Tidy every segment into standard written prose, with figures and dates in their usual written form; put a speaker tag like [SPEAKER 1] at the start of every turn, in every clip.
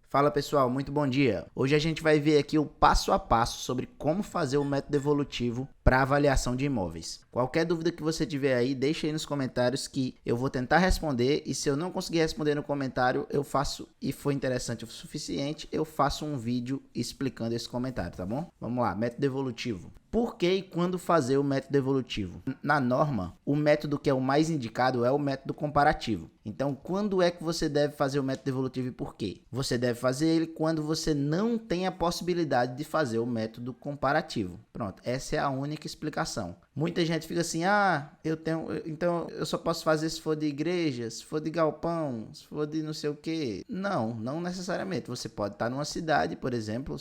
[SPEAKER 1] Fala pessoal, muito bom dia. Hoje a gente vai ver aqui o passo a passo sobre como fazer o método evolutivo para avaliação de imóveis. Qualquer dúvida que você tiver aí, deixa aí nos comentários que eu vou tentar responder, e se eu não conseguir responder no comentário, eu faço, e for interessante o suficiente, eu faço um vídeo explicando esse comentário, tá bom? Vamos lá, método evolutivo. Por que e quando fazer o método evolutivo? Na norma, o método que é o mais indicado é o método comparativo. Então, quando é que você deve fazer o método evolutivo e por quê? Você deve fazer ele quando você não tem a possibilidade de fazer o método comparativo. Pronto, essa é a única explicação. Muita gente fica assim, então eu só posso fazer se for de igreja, se for de galpão, se for de não sei o quê. Não necessariamente. Você pode estar numa cidade, por exemplo,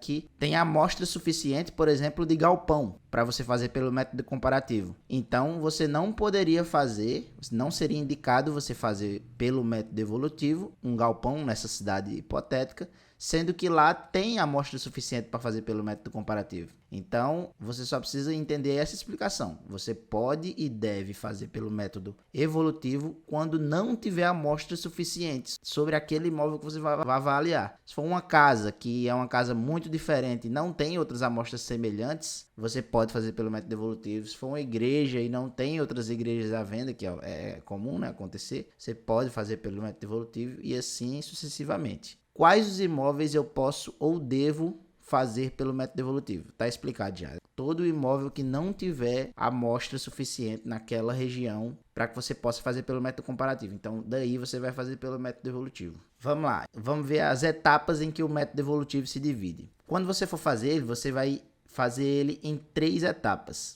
[SPEAKER 1] que tem amostra suficiente, por exemplo, de galpão, para você fazer pelo método comparativo. Então, você não poderia fazer, não seria indicado você fazer pelo método evolutivo um galpão nessa cidade hipotética, sendo que lá tem amostra suficiente para fazer pelo método comparativo. Então, você só precisa entender essa explicação. Você pode e deve fazer pelo método evolutivo quando não tiver amostras suficientes sobre aquele imóvel que você vai avaliar. Se for uma casa que é uma casa muito diferente e não tem outras amostras semelhantes, você pode fazer pelo método evolutivo. Se for uma igreja e não tem outras igrejas à venda, que é comum, né, acontecer, você pode fazer pelo método evolutivo e assim sucessivamente. Quais os imóveis eu posso ou devo fazer pelo método evolutivo? Está explicado já. Todo imóvel que não tiver amostra suficiente naquela região para que você possa fazer pelo método comparativo. Então, daí você vai fazer pelo método evolutivo. Vamos lá. Vamos ver as etapas em que o método evolutivo se divide. Quando você for fazer ele, você vai fazer ele em 3 etapas.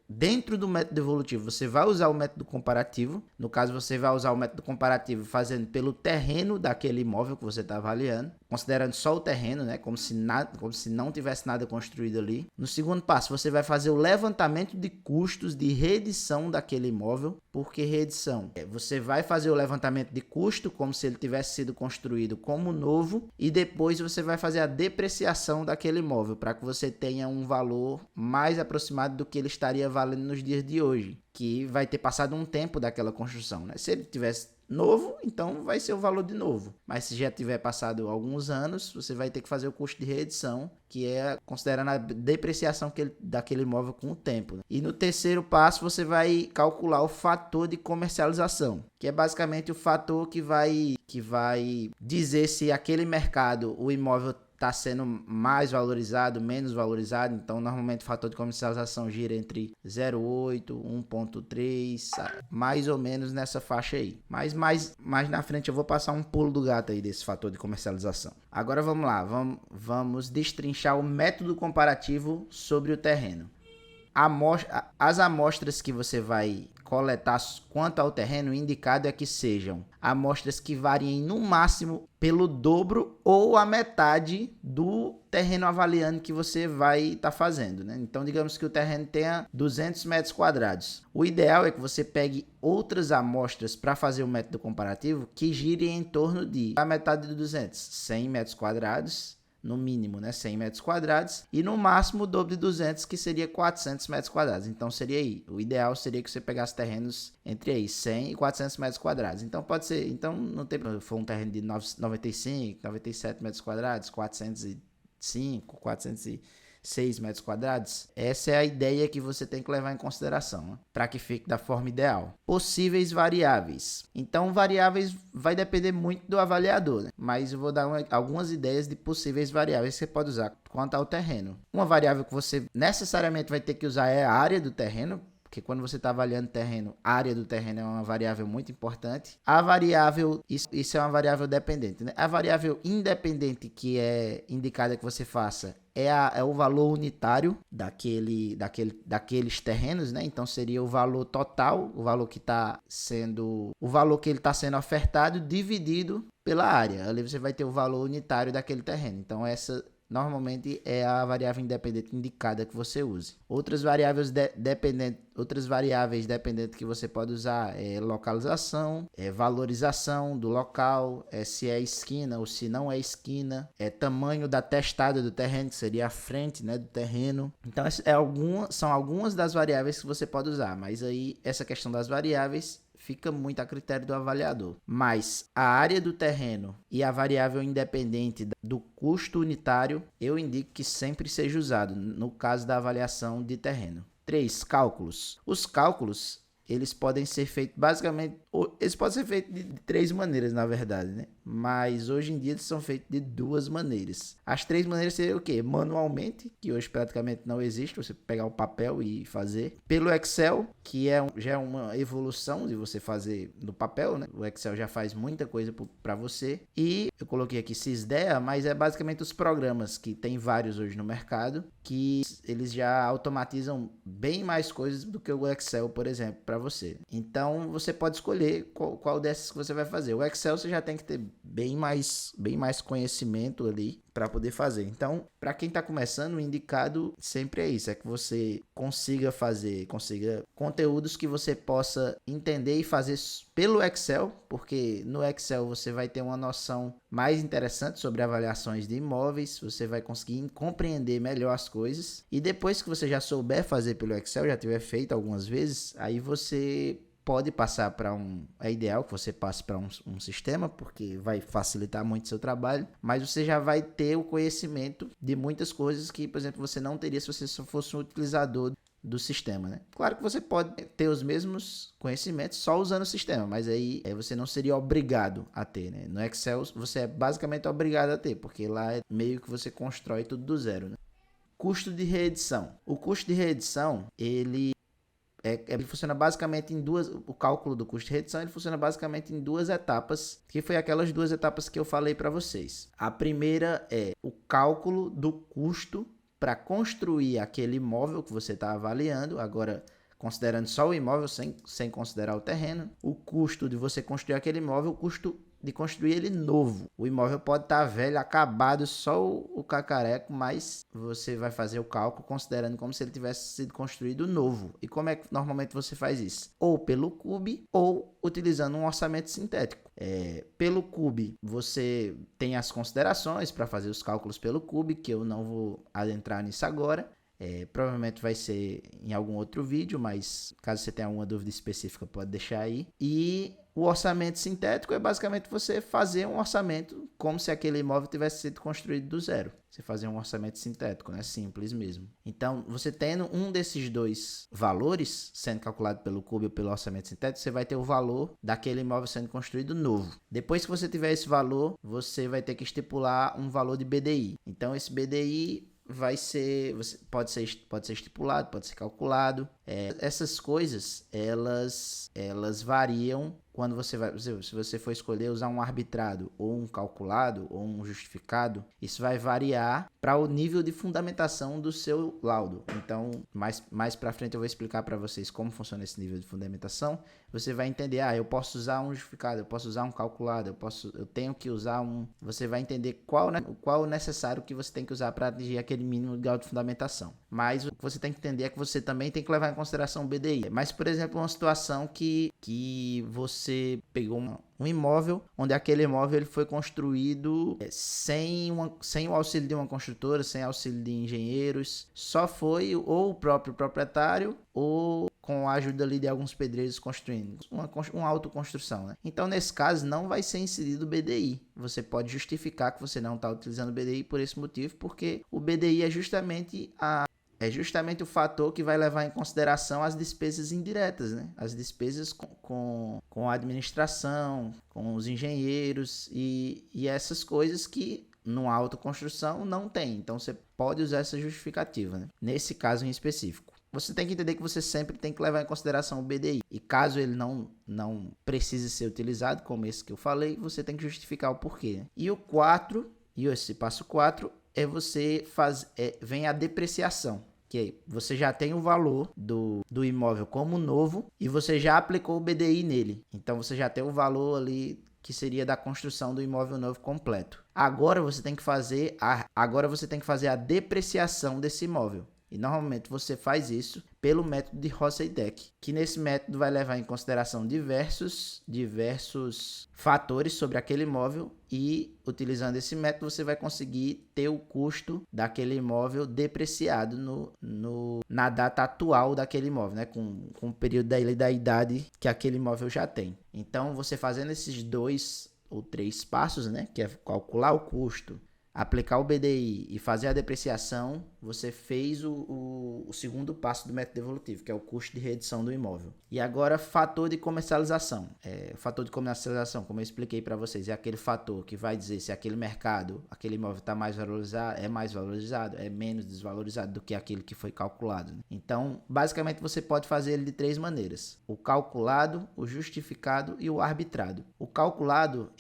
[SPEAKER 1] Dentro do método evolutivo, você vai usar o método comparativo. No caso, você vai usar o método comparativo fazendo pelo terreno daquele imóvel que você está avaliando, considerando só o terreno, né? Como se não tivesse nada construído ali. No segundo passo, você vai fazer o levantamento de custos de reedição daquele imóvel. Por que reedição? Você vai fazer o levantamento de custo como se ele tivesse sido construído como novo, e depois você vai fazer a depreciação daquele imóvel para que você tenha um valor mais aproximado do que ele estaria valendo nos dias de hoje, que vai ter passado um tempo daquela construção, né? Se ele tivesse novo, então vai ser o valor de novo. Mas se já tiver passado alguns anos, você vai ter que fazer o custo de reedição, que é considerando a depreciação daquele imóvel com o tempo, né? E no terceiro passo, você vai calcular o fator de comercialização, que é basicamente o fator que vai dizer se aquele mercado, o imóvel está sendo mais valorizado, menos valorizado. Então, normalmente o fator de comercialização gira entre 0,8, 1,3, mais ou menos nessa faixa aí. Mas mais na frente eu vou passar um pulo do gato aí desse fator de comercialização. Agora vamos lá, vamos destrinchar o método comparativo sobre o terreno. As amostras que você vai coletar quanto ao terreno, indicado é que sejam amostras que variem no máximo pelo dobro ou a metade do terreno avaliando que você vai estar fazendo, né? Então, digamos que o terreno tenha 200 metros quadrados. O ideal é que você pegue outras amostras para fazer o método comparativo que girem em torno de a metade de 200, 100 metros quadrados. No mínimo, né, 100 metros quadrados, e no máximo o dobro de 200, que seria 400 metros quadrados. Então, seria aí. O ideal seria que você pegasse terrenos entre aí 100 e 400 metros quadrados. Então, pode ser. Então, não tem problema. Se for um terreno de 95, 97 metros quadrados, 405, 406 metros quadrados. Essa é a ideia que você tem que levar em consideração, né, para que fique da forma ideal. Possíveis variáveis. Então, variáveis vai depender muito do avaliador, né? Mas eu vou dar algumas ideias de possíveis variáveis que você pode usar quanto ao terreno. Uma variável que você necessariamente vai ter que usar é a área do terreno, porque quando você está avaliando terreno, a área do terreno é uma variável muito importante. A variável, isso é uma variável dependente, né? A variável independente que é indicada que você faça é o valor unitário daqueles terrenos, né? Então seria o valor total, o valor que ele está sendo ofertado dividido pela área. Ali você vai ter o valor unitário daquele terreno. Então essa normalmente é a variável independente indicada que você use. Outras variáveis dependentes que você pode usar é localização, valorização do local, se é esquina ou se não é esquina, tamanho da testada do terreno, que seria a frente, né, do terreno. Então são algumas das variáveis que você pode usar, mas aí essa questão das variáveis fica muito a critério do avaliador. Mas a área do terreno e a variável independente do custo unitário, eu indico que sempre seja usado no caso da avaliação de terreno. 3. Cálculos. Os cálculos, eles podem ser feitos basicamente, eles podem ser feitos de 3 maneiras, na verdade, né? Mas hoje em dia eles são feitos de 2 maneiras. As 3 maneiras seriam o quê? Manualmente, que hoje praticamente não existe, você pegar o papel e fazer. Pelo Excel, que já é uma evolução de você fazer no papel, né? O Excel já faz muita coisa para você. E eu coloquei aqui Sysdea, mas é basicamente os programas que tem vários hoje no mercado, que eles já automatizam bem mais coisas do que o Excel, por exemplo, para você. Então você pode escolher qual dessas que você vai fazer. O Excel você já tem que ter bem mais conhecimento ali para poder fazer. Então, para quem está começando, o indicado sempre é isso, é que você consiga conteúdos que você possa entender e fazer pelo Excel, porque no Excel você vai ter uma noção mais interessante sobre avaliações de imóveis, você vai conseguir compreender melhor as coisas, e depois que você já souber fazer pelo Excel, já tiver feito algumas vezes, aí você pode passar para é ideal que você passe para um sistema, porque vai facilitar muito o seu trabalho, mas você já vai ter o conhecimento de muitas coisas que, por exemplo, você não teria se você só fosse um utilizador do sistema, né? Claro que você pode ter os mesmos conhecimentos só usando o sistema, mas aí você não seria obrigado a ter, né? No Excel você é basicamente obrigado a ter, porque lá é meio que você constrói tudo do zero, né? Custo de reedição. O custo de reedição, ele funciona basicamente em o cálculo do custo de reedição, ele funciona basicamente em 2 etapas, que foi aquelas 2 etapas que eu falei para vocês. A primeira é o cálculo do custo para construir aquele imóvel que você está avaliando, agora considerando só o imóvel, sem considerar o terreno, o custo de você construir aquele imóvel, o custo de construir ele novo. O imóvel pode estar velho, acabado, só o cacareco, mas você vai fazer o cálculo considerando como se ele tivesse sido construído novo. E como é que normalmente você faz isso? Ou pelo CUB ou utilizando um orçamento sintético. Pelo CUB, você tem as considerações para fazer os cálculos pelo CUB, que eu não vou adentrar nisso agora. Provavelmente vai ser em algum outro vídeo, mas caso você tenha alguma dúvida específica, pode deixar aí. E o orçamento sintético é basicamente você fazer um orçamento como se aquele imóvel tivesse sido construído do zero. Você fazer um orçamento sintético, né? Simples mesmo. Então, você tendo um desses 2 valores sendo calculado pelo CUB ou pelo orçamento sintético, você vai ter o valor daquele imóvel sendo construído novo. Depois que você tiver esse valor, você vai ter que estipular um valor de BDI. Então, esse BDI pode ser estipulado, pode ser calculado. Essas coisas, elas variam quando se você for escolher usar um arbitrado, ou um calculado, ou um justificado, isso vai variar para o nível de fundamentação do seu laudo. Então, mais para frente eu vou explicar para vocês como funciona esse nível de fundamentação. Você vai entender, eu posso usar um justificado, eu posso usar um calculado, eu tenho que usar você vai entender qual o necessário que você tem que usar para atingir aquele mínimo grau de fundamentação. Mas o que você tem que entender é que você também tem que levar em consideração o BDI. Mas, por exemplo, uma situação que você pegou um imóvel, onde aquele imóvel ele foi construído sem o auxílio de uma construtora, sem auxílio de engenheiros, só foi ou o próprio proprietário ou com a ajuda ali de alguns pedreiros construindo, uma autoconstrução, né? Então, nesse caso, não vai ser inserido o BDI. Você pode justificar que você não está utilizando o BDI por esse motivo, porque o BDI é justamente o fator que vai levar em consideração as despesas indiretas, né? As despesas com a administração, com os engenheiros e essas coisas que numa autoconstrução não tem. Então, você pode usar essa justificativa, né? Nesse caso em específico. Você tem que entender que você sempre tem que levar em consideração o BDI. E caso ele não precise ser utilizado, como esse que eu falei, você tem que justificar o porquê, né? E esse passo 4 vem a depreciação. Que você já tem o valor do imóvel como novo e você já aplicou o BDI nele. Então você já tem o valor ali que seria da construção do imóvel novo completo. Agora você tem que fazer a depreciação desse imóvel. E normalmente você faz isso pelo método de Hosseidek, que nesse método vai levar em consideração diversos fatores sobre aquele imóvel, e utilizando esse método você vai conseguir ter o custo daquele imóvel depreciado na data atual daquele imóvel, né? com o período da idade que aquele imóvel já tem. Então, você fazendo esses 2 ou 3 passos, né? Que é calcular o custo, aplicar o BDI e fazer a depreciação, você fez o segundo passo do método devolutivo, que é o custo de reedição do imóvel. E agora, fator de comercialização. O fator de comercialização, como eu expliquei para vocês, é aquele fator que vai dizer se aquele mercado, aquele imóvel está mais valorizado, é menos desvalorizado do que aquele que foi calculado, né? Então, basicamente, você pode fazer ele de 3 maneiras: o calculado, o justificado e o arbitrado. O calculado,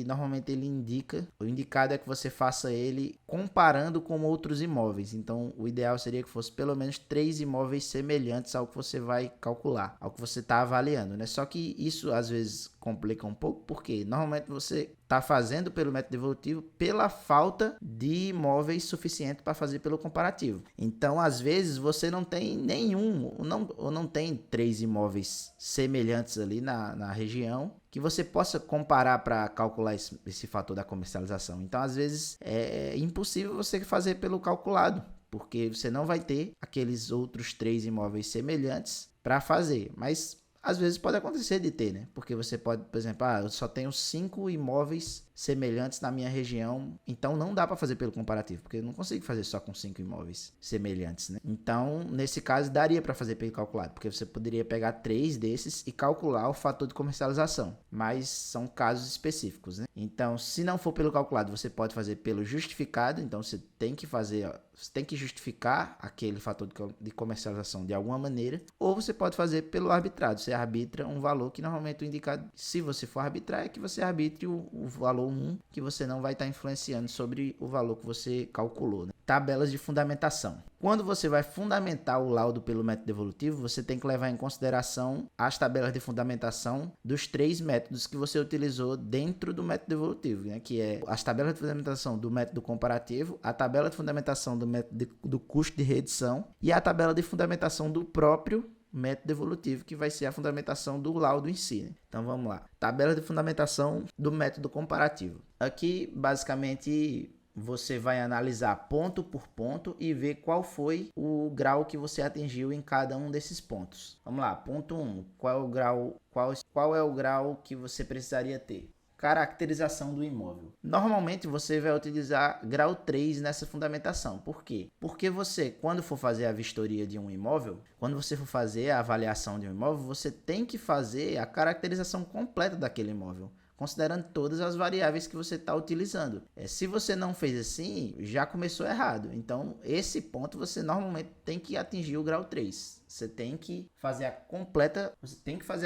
[SPEAKER 1] normalmente ele indica, o indicado é que você faça ele comparando com outros imóveis. Então, o ideal seria que fosse pelo menos 3 imóveis semelhantes ao que você vai calcular, ao que você está avaliando, né? Só que isso às vezes complica um pouco, porque normalmente você está fazendo pelo método devolutivo pela falta de imóveis suficiente para fazer pelo comparativo. Então, às vezes, você não tem nenhum, ou não tem 3 imóveis semelhantes ali na região que você possa comparar para calcular esse fator da comercialização. Então, às vezes, é impossível você fazer pelo calculado, porque você não vai ter aqueles outros 3 imóveis semelhantes para fazer. Mas às vezes pode acontecer de ter, né? Porque você pode, por exemplo, eu só tenho 5 imóveis semelhantes na minha região, então não dá para fazer pelo comparativo, porque eu não consigo fazer só com 5 imóveis semelhantes, né? Então, nesse caso, daria para fazer pelo calculado, porque você poderia pegar 3 desses e calcular o fator de comercialização, mas são casos específicos, né? Então, se não for pelo calculado, você pode fazer pelo justificado, então você tem que justificar aquele fator de comercialização de alguma maneira, ou você pode fazer pelo arbitrado. Você arbitra um valor que normalmente o indicado, se você for arbitrar, é que você arbitre o valor 1, que você não vai estar influenciando sobre o valor que você calculou, né? Tabelas de fundamentação. Quando você vai fundamentar o laudo pelo método devolutivo, você tem que levar em consideração as tabelas de fundamentação dos 3 métodos que você utilizou dentro do método devolutivo, né? Que é as tabelas de fundamentação do método comparativo, a tabela de fundamentação do método do custo de reedição e a tabela de fundamentação do próprio método devolutivo, que vai ser a fundamentação do laudo em si, né? Então vamos lá. Tabela de fundamentação do método comparativo. Aqui, basicamente, você vai analisar ponto por ponto e ver qual foi o grau que você atingiu em cada um desses pontos. Vamos lá, ponto 1. Qual é o grau que você precisaria ter? Caracterização do imóvel. Normalmente você vai utilizar grau 3 nessa fundamentação. Por quê? Porque você, quando for fazer a vistoria de um imóvel, quando você for fazer a avaliação de um imóvel, você tem que fazer a caracterização completa daquele imóvel, considerando todas as variáveis que você está utilizando. Se você não fez assim, já começou errado. Então, esse ponto você normalmente tem que atingir o grau 3. Você tem que fazer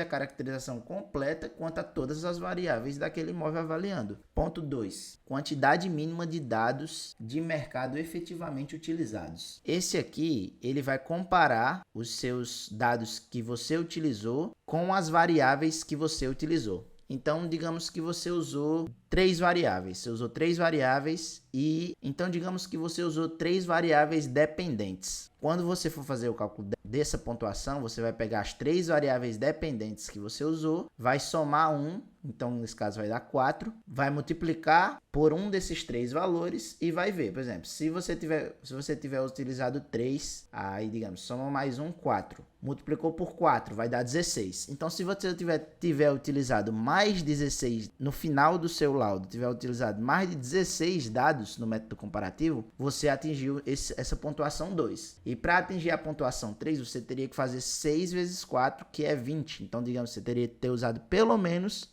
[SPEAKER 1] a caracterização completa quanto a todas as variáveis daquele imóvel avaliando. Ponto 2. Quantidade mínima de dados de mercado efetivamente utilizados. Esse aqui, ele vai comparar os seus dados que você utilizou com as variáveis que você utilizou. Então, digamos que você usou 3 variáveis. Você usou 3 variáveis e... Então, digamos que você usou 3 variáveis dependentes. Quando você for fazer o cálculo dessa pontuação, você vai pegar as 3 variáveis dependentes que você usou, vai somar 1, então nesse caso vai dar 4, vai multiplicar por um desses 3 valores e vai ver. Por exemplo, se você tiver utilizado 3, aí digamos, soma mais 1, 4. Multiplicou por 4, vai dar 16. Então, se você tiver utilizado mais 16 no final do seu laudo, tiver utilizado mais de 16 dados no método comparativo, você atingiu essa pontuação 2. E para atingir a pontuação 3, você teria que fazer 6 vezes 4, que é 20. Então, digamos, você teria que ter usado pelo menos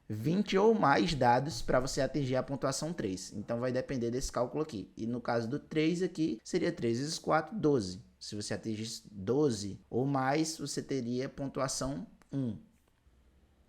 [SPEAKER 1] 20 ou mais dados para você atingir a pontuação 3. Então, vai depender desse cálculo aqui. E no caso do 3 aqui, seria 3 vezes 4, 12. Se você atingisse 12 ou mais, você teria pontuação 1.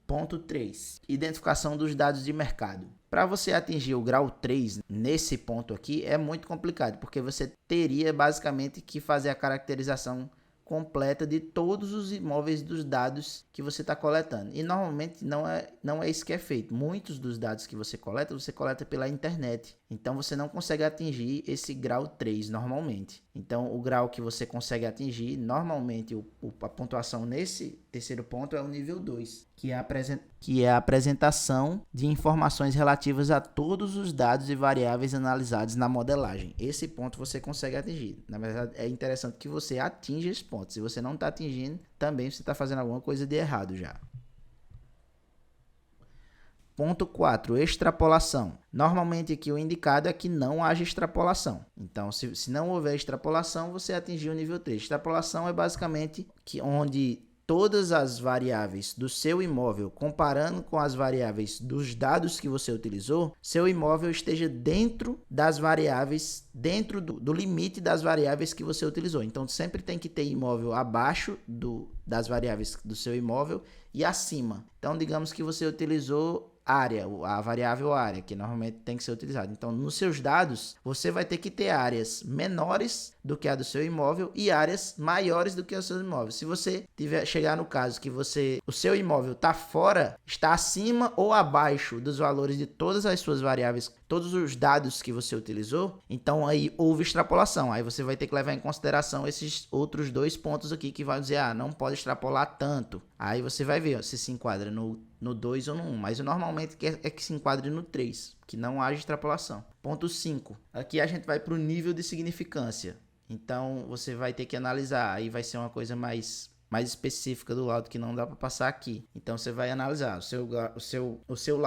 [SPEAKER 1] Ponto 3. Identificação dos dados de mercado. Para você atingir o grau 3 nesse ponto aqui, é muito complicado, porque você teria basicamente que fazer a caracterização completa de todos os imóveis dos dados que você está coletando. E normalmente não é isso que é feito. Muitos dos dados que você coleta pela internet. Então você não consegue atingir esse grau 3 normalmente. Então o grau que você consegue atingir, normalmente a pontuação nesse terceiro ponto é o nível 2, que é a apresentação de informações relativas a todos os dados e variáveis analisados na modelagem. Esse ponto você consegue atingir. Na verdade, é interessante que você atinja esse ponto. Se você não está atingindo, também você está fazendo alguma coisa de errado já. Ponto 4, extrapolação. Normalmente aqui o indicado é que não haja extrapolação. Então, se não houver extrapolação, você atingiu o nível 3. Extrapolação é basicamente onde todas as variáveis do seu imóvel, comparando com as variáveis dos dados que você utilizou, seu imóvel esteja dentro das variáveis, dentro do limite das variáveis que você utilizou. Então, sempre tem que ter imóvel abaixo das variáveis do seu imóvel e acima. Então, digamos que você utilizou área, a variável área, que normalmente tem que ser utilizada. Então, nos seus dados, você vai ter que ter áreas menores do que a do seu imóvel e áreas maiores do que o seu imóvel. Se você chegar no caso que o seu imóvel está acima ou abaixo dos valores de todas as suas variáveis, todos os dados que você utilizou, então aí houve extrapolação. Aí você vai ter que levar em consideração esses outros 2 pontos aqui que vão dizer, não pode extrapolar tanto. Aí você vai ver se enquadra no 2 ou no 1, mas normalmente é que se enquadre no 3, que não haja extrapolação. Ponto 5. Aqui a gente vai para o nível de significância. Então você vai ter que analisar, aí vai ser uma coisa mais específica do laudo que não dá para passar aqui. Então você vai analisar, o seu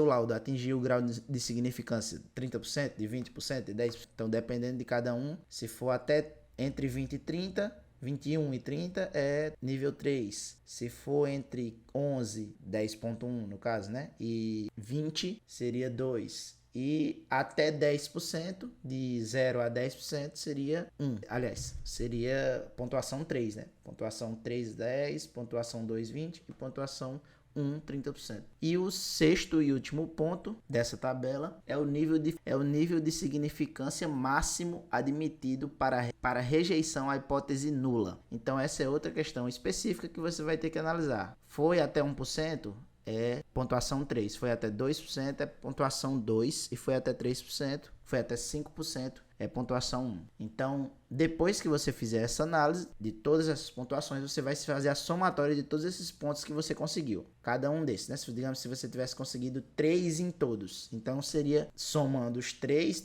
[SPEAKER 1] laudo atingiu o grau de significância de 30%, de 20%, de 10%. Então dependendo de cada um, se for até entre 20 e 30, 21 e 30 é nível 3. Se for entre 11, 10.1 no caso, né? E 20 seria 2. E até 10%, de 0 a 10% seria 1. Aliás, seria pontuação 3, né? Pontuação 3, 10, pontuação 2, 20 e pontuação 1, 30%. E o sexto e último ponto dessa tabela é o nível de significância máximo admitido para rejeição à hipótese nula. Então essa é outra questão específica que você vai ter que analisar. Foi até 1%? É pontuação 3, foi até 2% é pontuação 2 e foi até 3%, foi até 5% é pontuação 1. Então, depois que você fizer essa análise de todas essas pontuações, você vai fazer a somatória de todos esses pontos que você conseguiu. Cada um desses, né? Digamos, se você tivesse conseguido 3 em todos, então seria, somando os 3,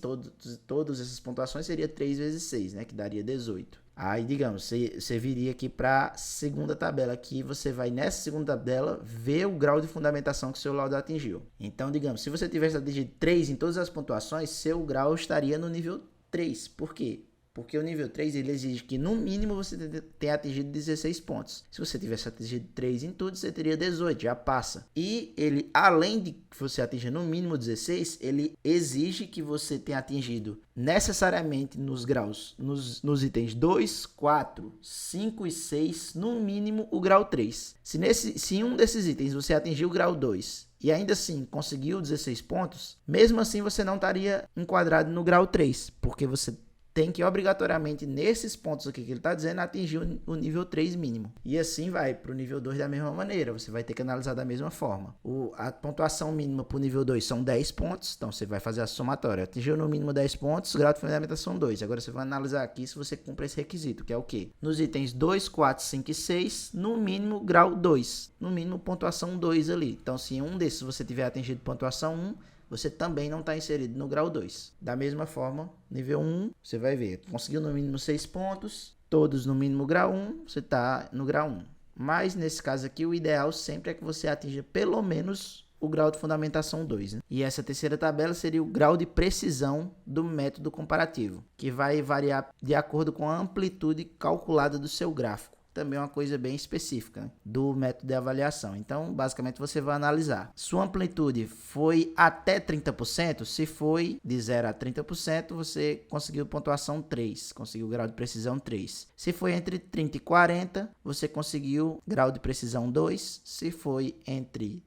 [SPEAKER 1] todas essas pontuações, seria 3 vezes 6, né? Que daria 18. Aí, digamos, você viria aqui para a segunda tabela, aqui você vai nessa segunda tabela ver o grau de fundamentação que o seu laudo atingiu. Então, digamos, se você tivesse atingido 3 em todas as pontuações, seu grau estaria no nível 3. Por quê? Porque o nível 3 ele exige que no mínimo você tenha atingido 16 pontos. Se você tivesse atingido 3 em tudo, você teria 18, já passa. E ele, além de que você atinja no mínimo 16, ele exige que você tenha atingido necessariamente nos graus, nos itens 2, 4, 5 e 6, no mínimo o grau 3. Se em um desses itens você atingiu o grau 2 e ainda assim conseguiu 16 pontos, mesmo assim você não estaria enquadrado no grau 3, porque você tem que obrigatoriamente, nesses pontos aqui que ele está dizendo, atingir o nível 3 mínimo. E assim vai para o nível 2 da mesma maneira. Você vai ter que analisar da mesma forma. A pontuação mínima para o nível 2 são 10 pontos. Então você vai fazer a somatória. Atingiu no mínimo 10 pontos, grau de fundamentação 2. Agora você vai analisar aqui se você cumpre esse requisito, que é o quê? Nos itens 2, 4, 5 e 6, no mínimo grau 2. No mínimo pontuação 2 ali. Então se em um desses você tiver atingido pontuação 1, você também não está inserido no grau 2. Da mesma forma, nível 1, você vai ver, conseguiu no mínimo 6 pontos, todos no mínimo grau 1, você está no grau 1. Mas nesse caso aqui, o ideal sempre é que você atinja pelo menos o grau de fundamentação 2. Né? E essa terceira tabela seria o grau de precisão do método comparativo, que vai variar de acordo com a amplitude calculada do seu gráfico. Também é uma coisa bem específica, né, do método de avaliação. Então, basicamente, você vai analisar. Sua amplitude foi até 30%? Se foi de 0 a 30%, você conseguiu pontuação 3, conseguiu grau de precisão 3. Se foi entre 30 e 40, você conseguiu grau de precisão 2. Se foi entre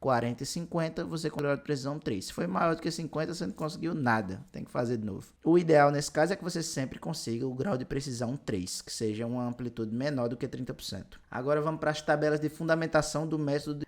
[SPEAKER 1] 40 e 50, você conseguiu grau de precisão 3. Se foi maior do que 50, você não conseguiu nada. Tem que fazer de novo. O ideal nesse caso é que você sempre consiga o grau de precisão 3, que seja uma amplitude menor do que 30%. Agora vamos para as tabelas de fundamentação do método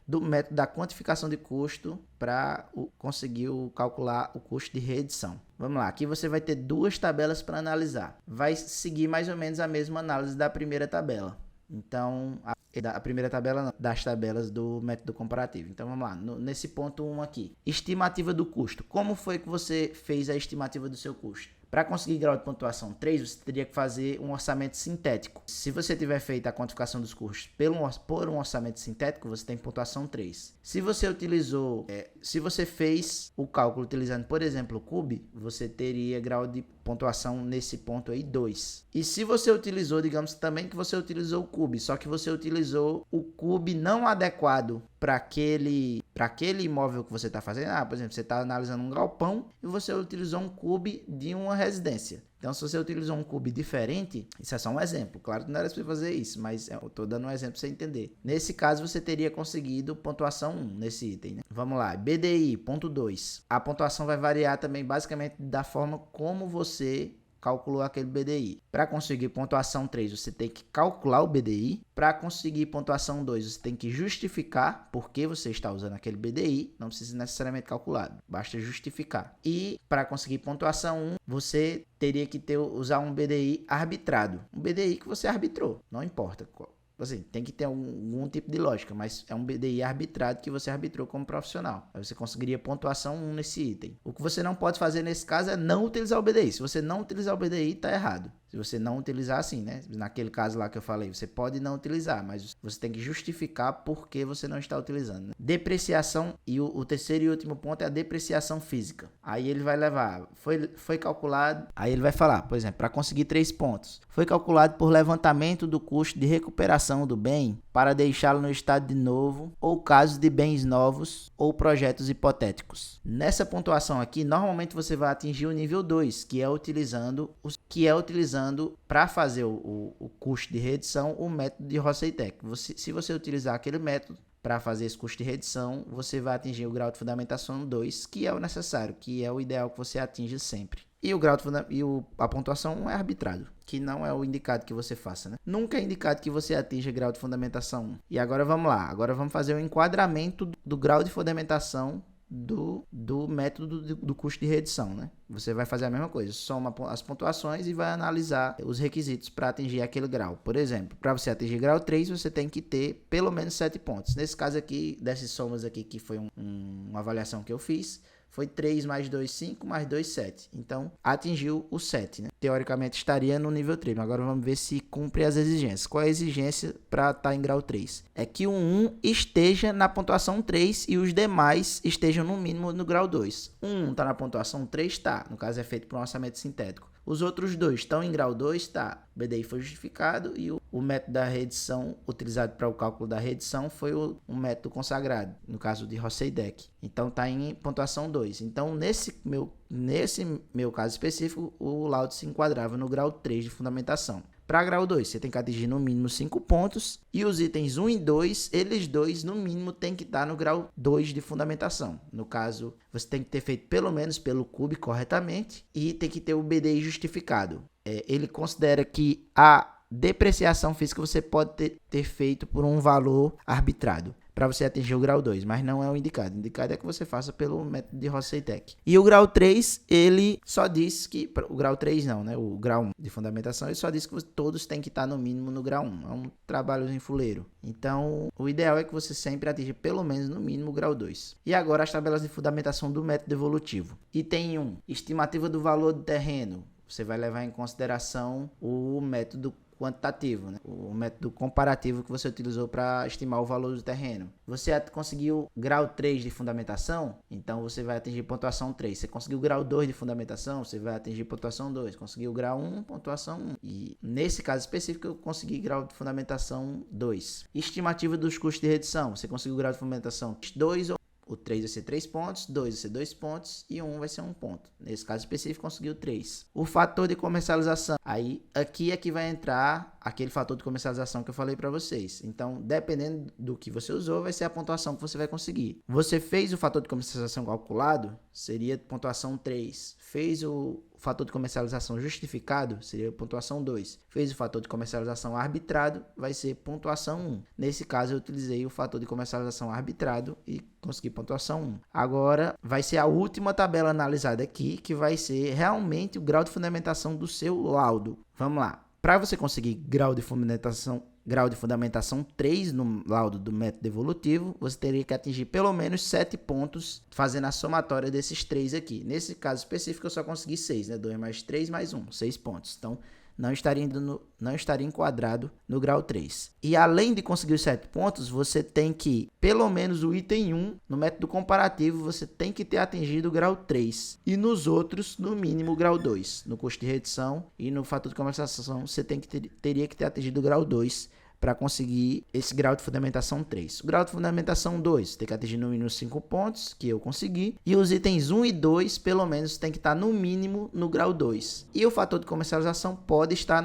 [SPEAKER 1] da quantificação de custo para conseguir calcular o custo de reedição. Vamos lá, aqui você vai ter duas tabelas para analisar. Vai seguir mais ou menos a mesma análise da primeira tabela. Então, a primeira tabela não, das tabelas do método comparativo. Então, vamos lá, nesse ponto 1 aqui. Estimativa do custo. Como foi que você fez a estimativa do seu custo? Para conseguir grau de pontuação 3, você teria que fazer um orçamento sintético. Se você tiver feito a quantificação dos custos por um orçamento sintético, você tem pontuação 3. Se você fez o cálculo utilizando, por exemplo, o CUB, você teria grau de pontuação nesse ponto aí 2. E se você utilizou, digamos também que você utilizou o CUB, só que você utilizou o CUB não adequado para aquele imóvel que você está fazendo. Por exemplo, você está analisando um galpão e você utilizou um CUB de uma residência. Então, se você utilizou um CUB diferente, isso é só um exemplo. Claro que não era para você fazer isso, mas eu estou dando um exemplo para você entender. Nesse caso, você teria conseguido pontuação 1 nesse item, né? Vamos lá, BDI, ponto 2. A pontuação vai variar também basicamente da forma como você calculou aquele BDI. Para conseguir pontuação 3, você tem que calcular o BDI. Para conseguir pontuação 2, você tem que justificar por que você está usando aquele BDI. Não precisa necessariamente calcular, basta justificar. E para conseguir pontuação 1, você teria que usar um BDI arbitrado. Um BDI que você arbitrou, não importa qual. Assim, tem que ter algum tipo de lógica, mas é um BDI arbitrado que você arbitrou como profissional. Aí você conseguiria pontuação 1 nesse item. O que você não pode fazer nesse caso é não utilizar o BDI. Se você não utilizar o BDI, está errado. Se você não utilizar assim, né? Naquele caso lá que eu falei, você pode não utilizar, mas você tem que justificar por que você não está utilizando, né? Depreciação, e o terceiro e último ponto é a depreciação física. Aí ele vai levar, foi calculado, aí ele vai falar, por exemplo, para conseguir 3 pontos. Foi calculado por levantamento do custo de recuperação do bem para deixá-lo no estado de novo, ou casos de bens novos, ou projetos hipotéticos. Nessa pontuação aqui, normalmente você vai atingir o nível 2, que é utilizando para fazer o custo de reedição o método de Rosseitec. Se você utilizar aquele método para fazer esse custo de reedição, você vai atingir o grau de fundamentação 2, que é o necessário, que é o ideal que você atinge sempre. E a pontuação 1 é arbitrado, que não é o indicado que você faça, né? Nunca é indicado que você atinja grau de fundamentação 1. E agora vamos lá, agora vamos fazer o enquadramento do grau de fundamentação do método do custo de reedição, né? Você vai fazer a mesma coisa, soma as pontuações e vai analisar os requisitos para atingir aquele grau. Por exemplo, para você atingir grau 3, você tem que ter pelo menos 7 pontos. Nesse caso aqui, dessas somas aqui, que foi uma avaliação que eu fiz, foi 3 mais 2, 5, mais 2, 7. Então, atingiu o 7, né? Teoricamente, estaria no nível 3. Mas agora vamos ver se cumpre as exigências. Qual é a exigência para estar em grau 3? É que o 1 esteja na pontuação 3 e os demais estejam no mínimo no grau 2. O 1 está na pontuação 3? Está. No caso, é feito por um orçamento sintético. Os outros dois estão em grau 2? Tá. O BDI foi justificado e o método da reedição utilizado para o cálculo da reedição foi um método consagrado, no caso de Rosseitec. Então está em pontuação 2. Então nesse meu caso específico, o laudo se enquadrava no grau 3 de fundamentação. Para grau 2, você tem que atingir no mínimo 5 pontos e os itens 1 e 2, eles dois no mínimo tem que estar no grau 2 de fundamentação. No caso, você tem que ter feito pelo menos pelo CUB corretamente e tem que ter o BDI justificado. Ele considera que a depreciação física você pode ter feito por um valor arbitrado para você atingir o grau 2, mas não é o indicado. O indicado é que você faça pelo método de Rosseitec. E o grau 3, ele só diz que... O grau 3 não, né? O grau 1 de fundamentação, ele só diz que todos têm que estar no mínimo no grau 1. É um trabalhozinho fuleiro. Então, o ideal é que você sempre atinja pelo menos no mínimo o grau 2. E agora as tabelas de fundamentação do método evolutivo. Item 1, estimativa do valor do terreno. Você vai levar em consideração o método quantitativo, né? O método comparativo que você utilizou para estimar o valor do terreno. Você conseguiu grau 3 de fundamentação, então você vai atingir pontuação 3. Você conseguiu grau 2 de fundamentação, você vai atingir pontuação 2. Conseguiu grau 1, pontuação 1. E nesse caso específico eu consegui grau de fundamentação 2. Estimativa dos custos de reedição. Você conseguiu grau de fundamentação 2 O 3 vai ser 3 pontos, 2 vai ser 2 pontos e 1 vai ser 1 ponto. Nesse caso específico, conseguiu 3. O fator de comercialização. Aí, aqui é que vai entrar aquele fator de comercialização que eu falei para vocês. Então, dependendo do que você usou, vai ser a pontuação que você vai conseguir. Você fez o fator de comercialização calculado, seria pontuação 3. Fez o fator de comercialização justificado, seria pontuação 2. Fez o fator de comercialização arbitrado, vai ser pontuação 1. Nesse caso, eu utilizei o fator de comercialização arbitrado e consegui pontuação 1. Agora, vai ser a última tabela analisada aqui, que vai ser realmente o grau de fundamentação do seu laudo. Vamos lá. Para você conseguir grau de fundamentação 3 no laudo do método evolutivo, você teria que atingir pelo menos 7 pontos fazendo a somatória desses 3 aqui. Nesse caso específico, eu só consegui 6, né? 2 mais 3 mais 1, 6 pontos. Então, não estaria enquadrado no grau 3. E além de conseguir os 7 pontos, você tem que, pelo menos o item 1, no método comparativo, você tem que ter atingido o grau 3. E nos outros, no mínimo, o grau 2. No custo de redução e no fator de comercialização, você teria que ter atingido o grau 2 para conseguir esse grau de fundamentação 3. O grau de fundamentação 2 tem que atingir no mínimo 5 pontos, que eu consegui. E os itens 1 e 2, pelo menos, tem que estar no mínimo no grau 2. E o fator de comercialização pode estar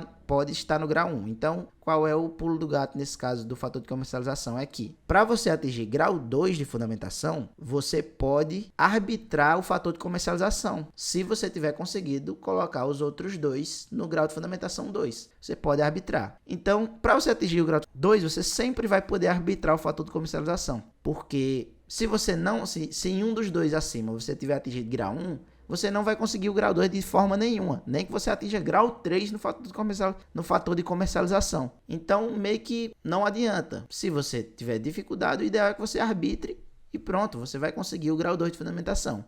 [SPEAKER 1] no grau 1. Então, qual é o pulo do gato nesse caso do fator de comercialização? É que, para você atingir grau 2 de fundamentação, você pode arbitrar o fator de comercialização. Se você tiver conseguido colocar os outros dois no grau de fundamentação 2, você pode arbitrar. Então, para você atingir o grau 2, você sempre vai poder arbitrar o fator de comercialização. Porque se em um dos dois acima você tiver atingido grau 1, você não vai conseguir o grau 2 de forma nenhuma, nem que você atinja grau 3 no fator de comercialização. Então, meio que não adianta. Se você tiver dificuldade, o ideal é que você arbitre e pronto, você vai conseguir o grau 2 de fundamentação.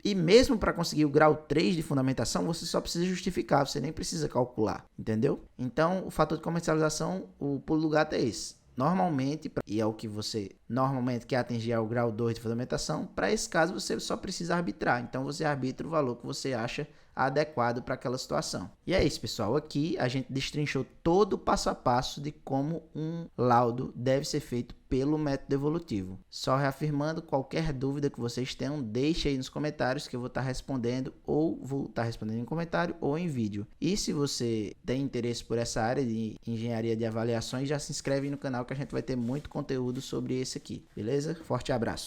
[SPEAKER 1] E mesmo para conseguir o grau 3 de fundamentação, você só precisa justificar, você nem precisa calcular, entendeu? Então, o fator de comercialização, o pulo do gato é esse. Normalmente, e é o que você normalmente quer atingir ao grau 2 de fundamentação, para esse caso você só precisa arbitrar. Então você arbitra o valor que você acha adequado para aquela situação. E é isso, pessoal. Aqui a gente destrinchou todo o passo a passo de como um laudo deve ser feito pelo método evolutivo. Só reafirmando, qualquer dúvida que vocês tenham, deixe aí nos comentários que eu vou estar respondendo, ou vou estar respondendo em comentário ou em vídeo. E se você tem interesse por essa área de engenharia de avaliações, já se inscreve aí no canal que a gente vai ter muito conteúdo sobre esse aqui, beleza? Forte abraço!